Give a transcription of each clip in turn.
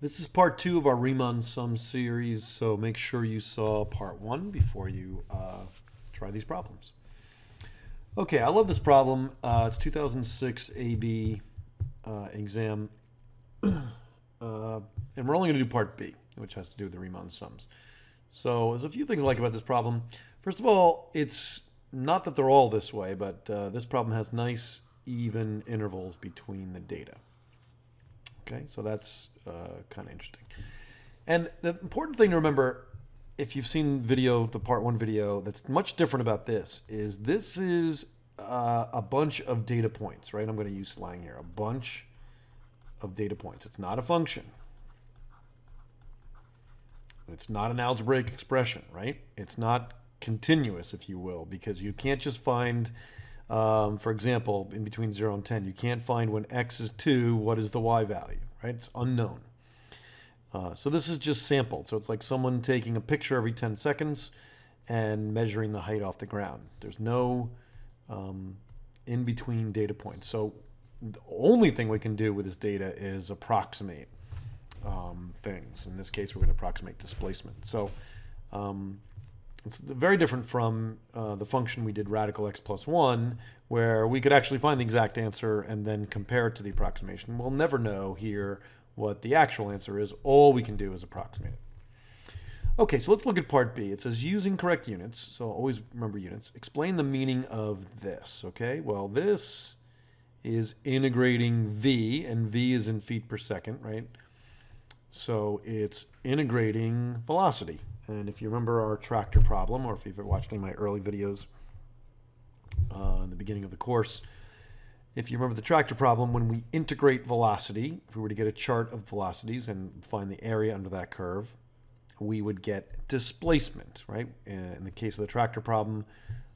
This is part 2 of our Riemann Sums series, so make sure you saw part 1 before you try these problems. Okay, I love this problem. It's 2006 AB exam, and we're only going to do part B, which has to do with the Riemann Sums. So there's a few things I like about this problem. First of all, it's not that they're all this way, but this problem has nice even intervals between the data. Okay, so that's kind of interesting. And the important thing to remember, if you've seen the part 1 video, that's much different about this is a bunch of data points, right? I'm going to use slang here. A bunch of data points. It's not a function. It's not an algebraic expression, right? It's not continuous, if you will, because you can't just find, for example, in between 0 and 10, you can't find when x is 2, what is the y value, right? It's unknown. So this is just sampled. So it's like someone taking a picture every 10 seconds and measuring the height off the ground. There's no in-between data points. So the only thing we can do with this data is approximate things. In this case, we're going to approximate displacement. So it's very different from the function we did radical x plus 1, where we could actually find the exact answer and then compare it to the approximation. We'll never know here what the actual answer is. All we can do is approximate it. Okay, so let's look at part B. It says using correct units, so always remember units. Explain the meaning of this, okay? Well, this is integrating v, and v is in feet per second, right? So it's integrating velocity. And if you remember our tractor problem, or if you've watched any of my early videos in the beginning of the course, if you remember the tractor problem, when we integrate velocity, if we were to get a chart of velocities and find the area under that curve, we would get displacement, right? In the case of the tractor problem,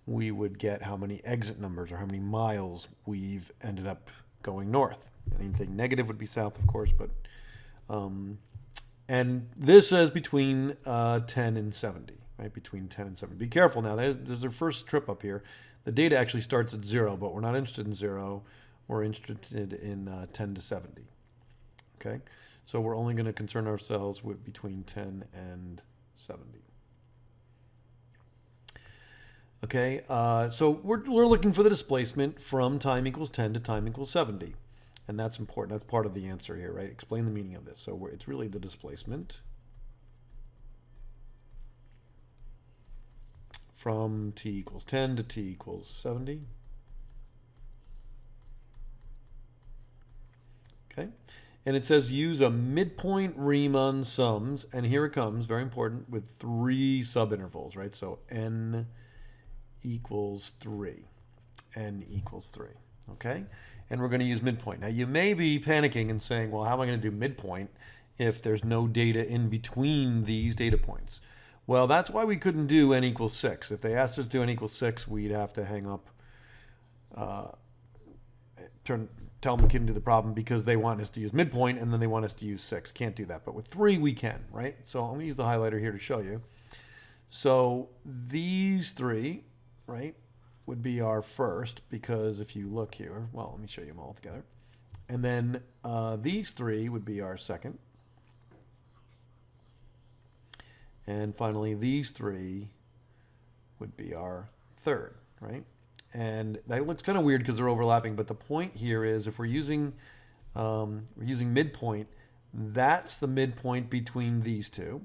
we would get how many exit numbers or how many miles we've ended up going north. Anything negative would be south, of course, but and this says between 10 and 70, right? Between 10 and 70. Be careful now. There's our first trip up here. The data actually starts at 0, but we're not interested in 0. We're interested in 10 to 70. Okay? So we're only going to concern ourselves with between 10 and 70. Okay? So we're looking for the displacement from time equals 10 to time equals 70. And that's important. That's part of the answer here, right? Explain the meaning of this. So it's really the displacement from t equals 10 to t equals 70. Okay. And it says use a midpoint Riemann sums. And here it comes, very important, with 3 subintervals, right? So n equals 3. N equals 3. Okay? And we're going to use midpoint. Now, you may be panicking and saying, well, how am I going to do midpoint if there's no data in between these data points? Well, that's why we couldn't do n equals 6. If they asked us to do n equals 6, we'd have to hang up, tell them we couldn't do the problem because they want us to use midpoint and then they want us to use 6. Can't do that. But with 3, we can, right? So I'm going to use the highlighter here to show you. So these 3, right, would be our first, because if you look here, well, let me show you them all together. And then these 3 would be our second. And finally, these 3 would be our third, right? And that looks kind of weird because they're overlapping, but the point here is if we're using midpoint, that's the midpoint between these 2.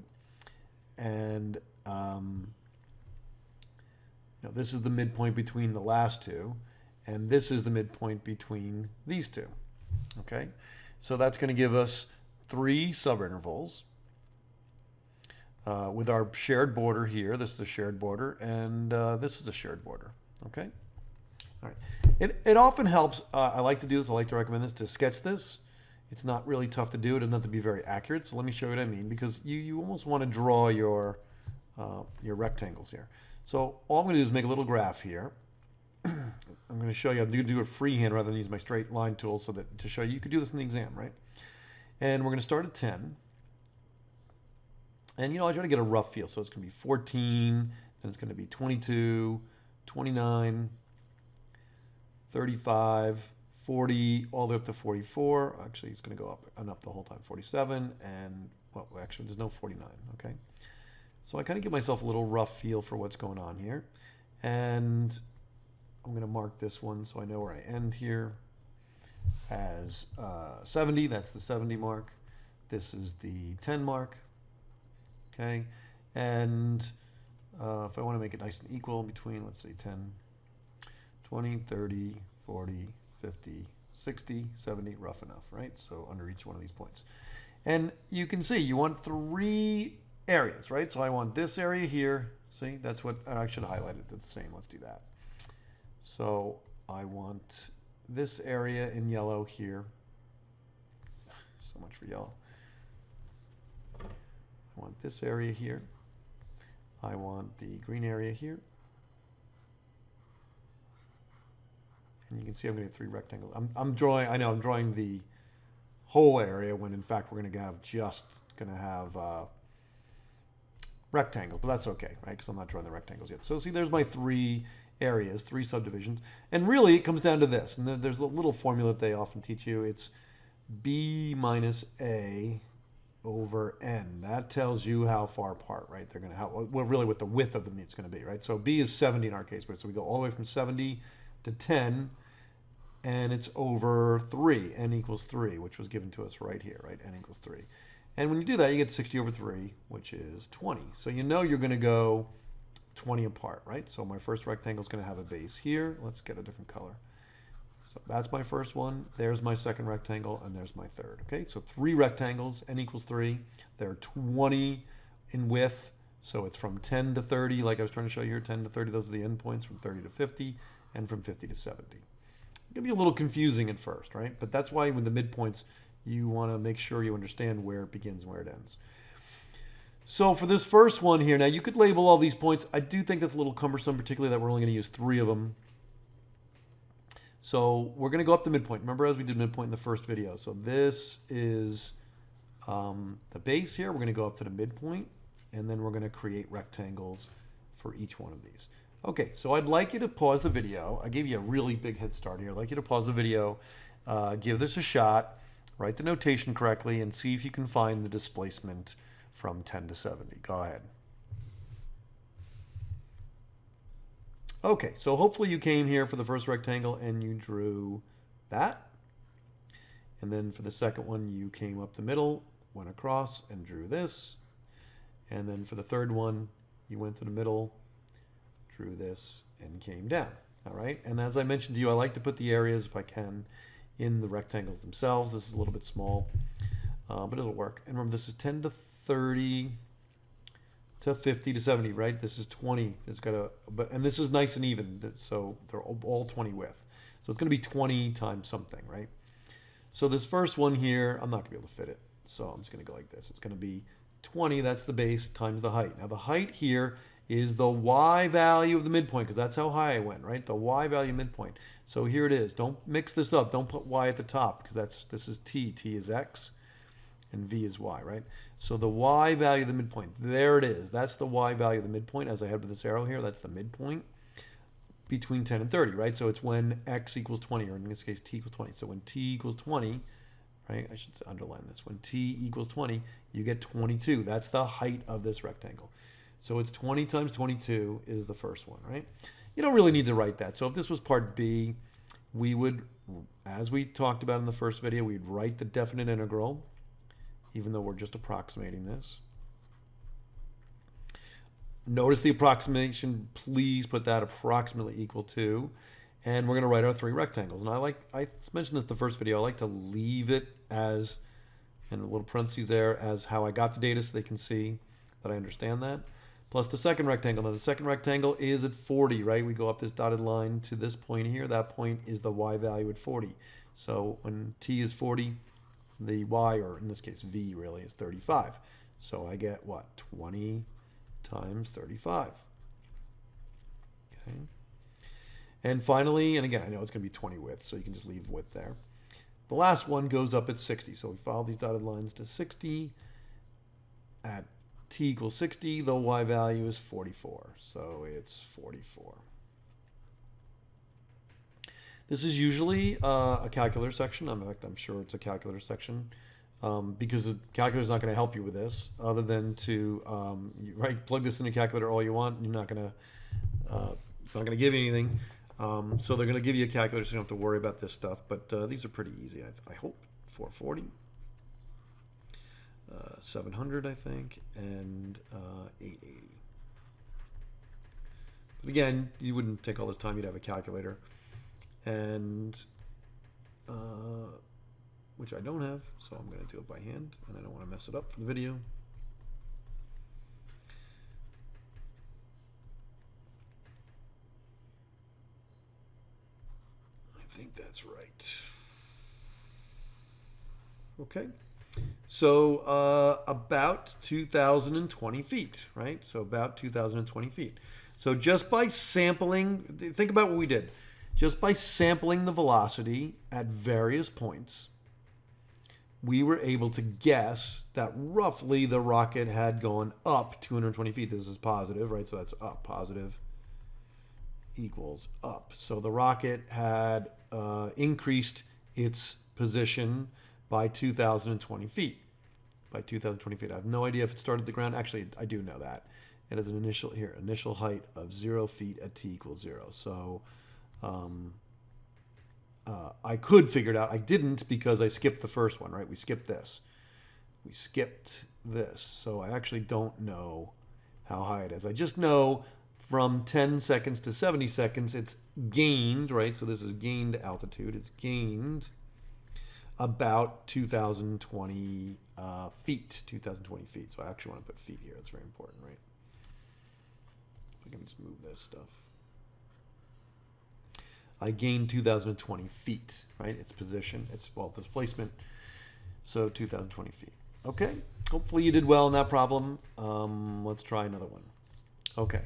And this is the midpoint between the last 2, and this is the midpoint between these 2. Okay, so that's going to give us 3 subintervals with our shared border here. This is a shared border, and this is a shared border. Okay, all right. It often helps. I like to do this. I like to recommend this to sketch this. It's not really tough to do. It doesn't have to be very accurate. So let me show you what I mean, because you almost want to draw your rectangles here. So all I'm going to do is make a little graph here. I'm going to show you. I'm going to do it freehand rather than use my straight line tool so that to show you could do this in the exam, right? And we're going to start at 10. And, I try to get a rough feel. So it's going to be 14, then it's going to be 22, 29, 35, 40 all the way up to 44. Actually, it's going to go up and up the whole time. 47 and, well, actually, there's no 49, okay? So I kind of give myself a little rough feel for what's going on here. And I'm going to mark this one so I know where I end here as 70. That's the 70 mark. This is the 10 mark, okay? And if I want to make it nice and equal between, let's say, 10, 20, 30, 40, 50, 60, 70, rough enough, right? So under each one of these points. And you can see you want 3 areas, right? So I want this area here. See, that's what I should highlight it. It's the same. Let's do that. So I want this area in yellow here. So much for yellow. I want this area here. I want the green area here. And you can see I'm going to get 3 rectangles. I'm drawing the whole area when in fact we're going to have rectangles, but that's okay, right? Because I'm not drawing the rectangles yet. So see, there's my 3 areas, 3 subdivisions. And really it comes down to this. And there's a little formula that they often teach you. It's B minus A over N. That tells you how far apart, right? They're going to well, really what the width of the meet's going to be, right? So B is 70 in our case, so we go all the way from 70 to 10, and it's over 3. N equals 3, which was given to us right here, right? N equals 3. And when you do that, you get 60 over 3, which is 20. So you know you're going to go 20 apart, right? So my first rectangle is going to have a base here. Let's get a different color. So that's my first one. There's my second rectangle, and there's my third. Okay, so 3 rectangles, N equals 3. They're 20 in width, so it's from 10 to 30, like I was trying to show you here, 10 to 30. Those are the endpoints, from 30 to 50, and from 50 to 70. It can be a little confusing at first, right? But that's why with the midpoints, you want to make sure you understand where it begins and where it ends. So for this first one here, now you could label all these points. I do think that's a little cumbersome, particularly that we're only going to use 3 of them. So we're going to go up the midpoint. Remember, as we did midpoint in the first video. So this is the base here. We're going to go up to the midpoint, and then we're going to create rectangles for each one of these. Okay, so I'd like you to pause the video. I gave you a really big head start here. I'd like you to pause the video, give this a shot, write the notation correctly, and see if you can find the displacement from 10 to 70. Go ahead. Okay, so hopefully you came here for the first rectangle and you drew that. And then for the second one, you came up the middle, went across and drew this. And then for the third one, you went to the middle, drew this, and came down. All right, and as I mentioned to you, I like to put the areas, if I can, in the rectangles themselves. This is a little bit small, but it'll work. And remember, this is 10 to 30 to 50 to 70, right? This is 20. It's got and this is nice and even, so they're all 20 width. So it's going to be 20 times something, right? So this first one here, I'm not going to be able to fit it. So I'm just going to go like this. It's going to be 20, that's the base, times the height. Now the height here is the y value of the midpoint, because that's how high I went, right? The y value midpoint. So here it is. Don't mix this up. Don't put y at the top, because this is t. T is x, and v is y, right? So the y value of the midpoint, there it is. That's the y value of the midpoint. As I head with this arrow here, that's the midpoint between 10 and 30, right? So it's when x equals 20, or in this case, t equals 20. So when t equals 20, right? I should underline this. When t equals 20, you get 22. That's the height of this rectangle. So it's 20 times 22 is the first one, right? You don't really need to write that. So if this was part B, we would, as we talked about in the first video, we'd write the definite integral, even though we're just approximating this. Notice the approximation. Please put that approximately equal to. And we're going to write our 3 rectangles. And I mentioned this in the first video, I like to leave it as, in a little parentheses there, as how I got the data so they can see that I understand that. Plus the second rectangle. Now the second rectangle is at 40, right? We go up this dotted line to this point here. That point is the y value at 40. So when t is 40, the y, or in this case v really, is 35. So I get what? 20 times 35. Okay. And finally, and again, I know it's going to be 20 width, so you can just leave width there. The last one goes up at 60. So we follow these dotted lines to 60. At t equals 60, the y value is 44. So it's 44. This is usually a calculator section. In fact, I'm sure it's a calculator section because the calculator is not going to help you with this other than to plug this in your calculator all you want. You're not going to, it's not going to give you anything. So they're going to give you a calculator so you don't have to worry about this stuff. But these are pretty easy, I hope. 440, 700, I think, and 880. But again, you wouldn't take all this time. You'd have a calculator, and which I don't have, so I'm going to do it by hand, and I don't want to mess it up for the video. I think that's right. Okay, so about 2,020 feet, right? So about 2,020 feet. So just by sampling, think about what we did. Just by sampling the velocity at various points, we were able to guess that roughly the rocket had gone up 220 feet. This is positive, right? So that's up, positive equals up. So the rocket had increased its position by 2,020 feet. By 2,020 feet. I have no idea if it started at the ground. Actually, I do know that. It has an initial height of 0 feet at t equals 0. So I could figure it out. I didn't because I skipped the first one, right? We skipped this. We skipped this. So I actually don't know how high it is. I just know from 10 seconds to 70 seconds, it's gained, right? So this is gained altitude. It's gained about 2,020 feet. 2,020 feet. So I actually want to put feet here. It's very important, right? I can just move this stuff. I gained 2,020 feet, right? Its position, its displacement. So 2,020 feet. Okay. Hopefully you did well in that problem. Let's try another one. Okay.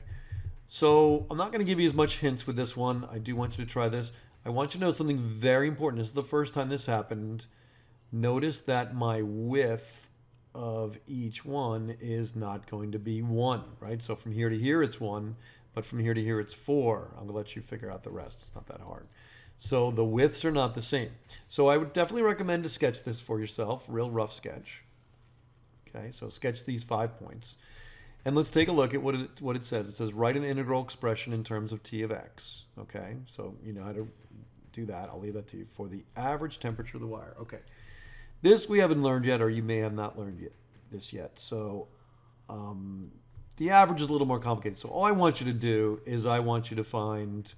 So I'm not going to give you as much hints with this one. I do want you to try this. I want you to know something very important. This is the first time this happened. Notice that my width of each one is not going to be 1, right? So from here to here, it's 1. But from here to here, it's 4. I'm going to let you figure out the rest. It's not that hard. So the widths are not the same. So I would definitely recommend to sketch this for yourself, real rough sketch. Okay, so sketch these 5 points. And let's take a look at what it says. It says write an integral expression in terms of t of x. Okay, so you know how to do that. I'll leave that to you. For the average temperature of the wire. Okay, this we haven't learned yet, or you may have not learned this yet. So the average is a little more complicated. So all I want you to do is I want you to find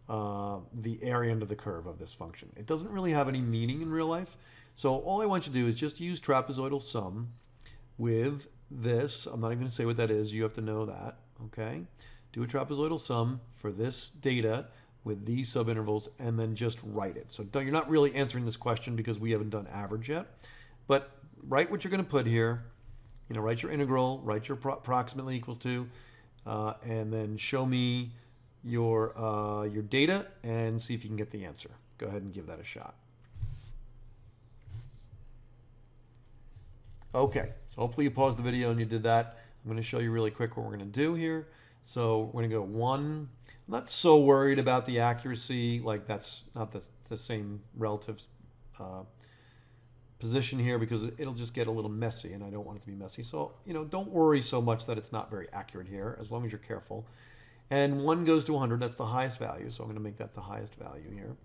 the area under the curve of this function. It doesn't really have any meaning in real life. So all I want you to do is just use trapezoidal sum with this. I'm not even going to say what that is. You have to know that. Okay. Do a trapezoidal sum for this data with these subintervals and then just write it. So you're not really answering this question because we haven't done average yet. But write what you're going to put here. You know, write your integral, write your approximately equals to, and then show me your data and see if you can get the answer. Go ahead and give that a shot. Okay, so hopefully you paused the video and you did that. I'm going to show you really quick what we're going to do here. So we're going to go 1. I'm not so worried about the accuracy, like that's not the same relative position here because it'll just get a little messy and I don't want it to be messy. So, you know, don't worry so much that it's not very accurate here as long as you're careful. And 1 goes to 100, that's the highest value. So I'm going to make that the highest value here.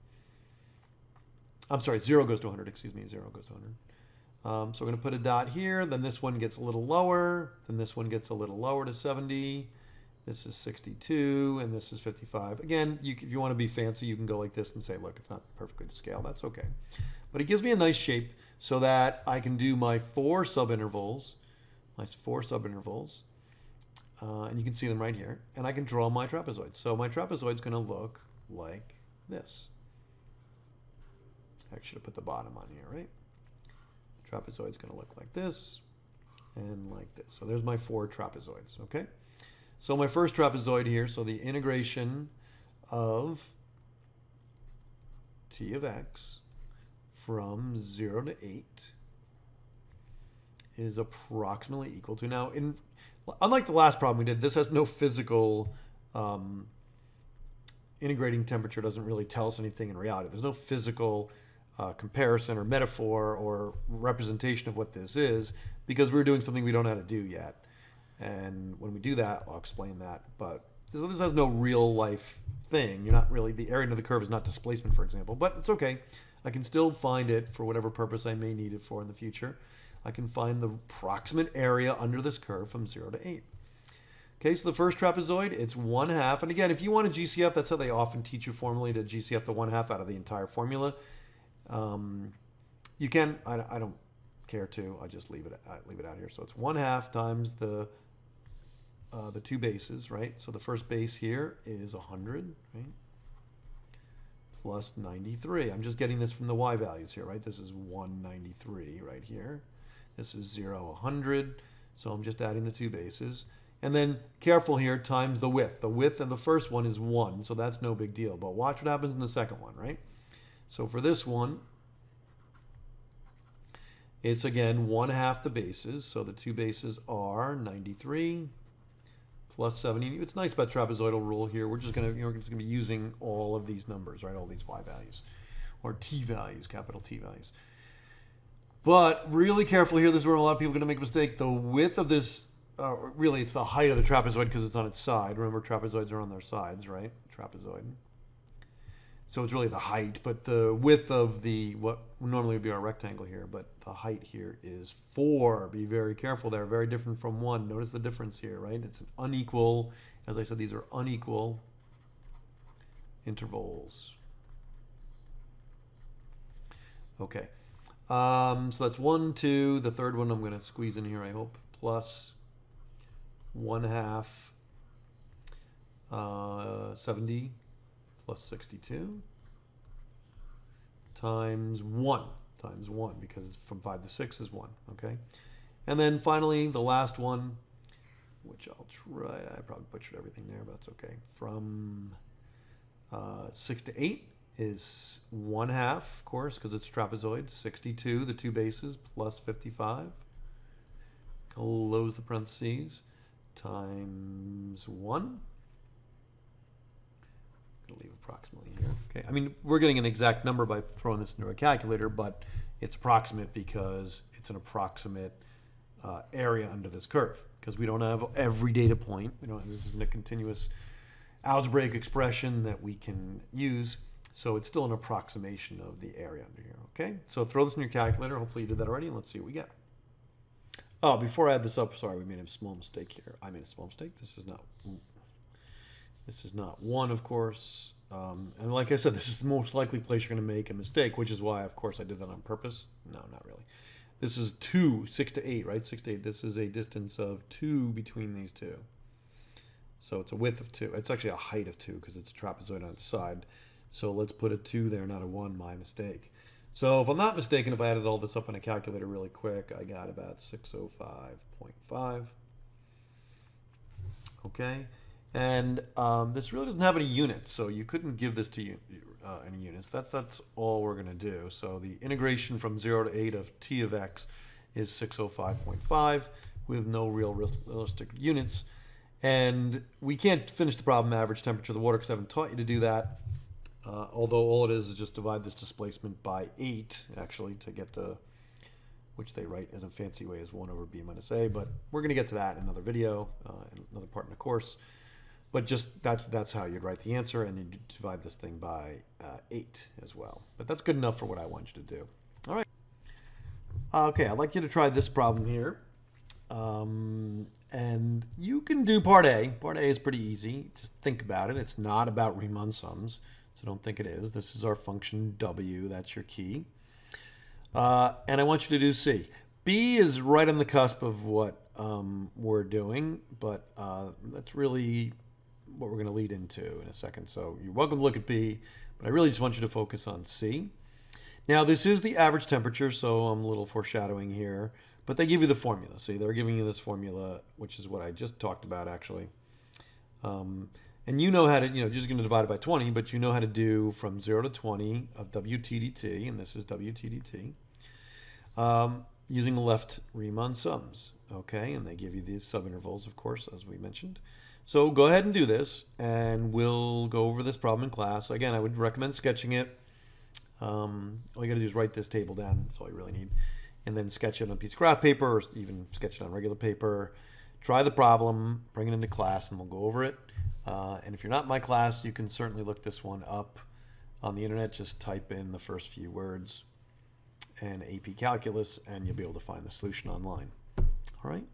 I'm sorry, 0 goes to 100, excuse me, 0 goes to 100. So we're going to put a dot here, then this one gets a little lower, then this one gets a little lower to 70, this is 62, and this is 55. Again, if you want to be fancy, you can go like this and say, look, it's not perfectly to scale, that's okay. But it gives me a nice shape so that I can do my 4 subintervals, and you can see them right here, and I can draw my trapezoid. So my trapezoid is going to look like this. I should have put the bottom on here, right? Trapezoid is going to look like this and like this. So there's my 4 trapezoids, okay? So my first trapezoid here, so the integration of t of x from 0 to 8 is approximately equal to, now, unlike the last problem we did, this has no physical integrating temperature doesn't really tell us anything in reality. There's no physical comparison or metaphor or representation of what this is because we're doing something we don't know how to do yet. And when we do that, I'll explain that. But this has no real life thing. You're not really, the area under the curve is not displacement, for example, but it's okay. I can still find it for whatever purpose I may need it for in the future. I can find the approximate area under this curve from 0 to 8. Okay, so the first trapezoid, it's 1/2. And again, if you want a GCF, that's how they often teach you formally to GCF the 1/2 out of the entire formula. You can, I don't care to, I just leave it out here. So it's 1/2 times the two bases, right? So the first base here is 100, right? Plus 93. I'm just getting this from the y values here, right? This is 193 right here. This is 0, 100. So I'm just adding the two bases. And then careful here, times the width. The width of the first one is 1, so that's no big deal. But watch what happens in the second one, right? So for this one, it's again 1/2 the bases. So the two bases are 93 plus 70. It's nice about trapezoidal rule here. We're just gonna be using all of these numbers, right? All these y values or t values, capital T values. But really careful here. This is where a lot of people are gonna make a mistake. The width of this, really, it's the height of the trapezoid because it's on its side. Remember, trapezoids are on their sides, right? Trapezoid. So it's really the height, but the width of what normally would be our rectangle here, but the height here is 4. Be very careful there. Very different from 1. Notice the difference here, right? It's an unequal, as I said, these are unequal intervals. Okay. So that's 1, 2. The third one I'm going to squeeze in here, I hope, plus 1/2 70 plus 62 times 1 because from 5 to 6 is 1, okay? And then finally the last one, which I'll try, I probably butchered everything there, but it's okay. From 6 to 8 is 1/2, of course, because it's trapezoid. 62, the two bases, plus 55. Close the parentheses. Times 1. I'm going to leave approximately here. Okay, I mean, we're getting an exact number by throwing this into a calculator, but it's approximate because it's an approximate area under this curve, because we don't have every data point. This isn't a continuous algebraic expression that we can use, so it's still an approximation of the area under here. Okay, so throw this in your calculator. Hopefully you did that already, and let's see what we get. Oh, before I add this up, sorry, we made a small mistake here. I made a small mistake. This is not 1, of course. And like I said, this is the most likely place you're going to make a mistake, which is why, of course, I did that on purpose. No, not really. This is 2, 6 to 8, right? 6 to 8. This is a distance of 2 between these two. So it's a width of 2. It's actually a height of 2 because it's a trapezoid on its side. So let's put a 2 there, not a 1, my mistake. So if I'm not mistaken, if I added all this up on a calculator really quick, I got about 605.5. Okay. And this really doesn't have any units, so you couldn't give this to you any units. That's all we're going to do. So the integration from 0 to 8 of t of x is 605.5 with no realistic units. And we can't finish the problem average temperature of the water because I haven't taught you to do that. Although all it is just divide this displacement by 8, actually, to get the, which they write in a fancy way as 1 over b minus a. But we're going to get to that in another video, in another part in the course. But just that's how you'd write the answer, and you divide this thing by 8 as well. But that's good enough for what I want you to do. All right. Okay, I'd like you to try this problem here. And you can do part A. Part A is pretty easy. Just think about it. It's not about Riemann sums, so don't think it is. This is our function w. That's your key. And I want you to do C. B is right on the cusp of what we're doing, but that's really what we're going to lead into in a second. So you're welcome to look at B, but I really just want you to focus on C. Now, this is the average temperature, so I'm a little foreshadowing here, but they give you the formula. See, they're giving you this formula, which is what I just talked about, actually. And you know how to, you're just going to divide it by 20, but you know how to do from 0 to 20 of WT dt, and this is WT dt, using the left Riemann sums. Okay, and they give you these subintervals, of course, as we mentioned. So go ahead and do this, and we'll go over this problem in class. Again, I would recommend sketching it. All you got to do is write this table down. That's all you really need. And then sketch it on a piece of graph paper, or even sketch it on regular paper. Try the problem, bring it into class, and we'll go over it. And if you're not in my class, you can certainly look this one up on the internet. Just type in the first few words and AP Calculus, and you'll be able to find the solution online. All right.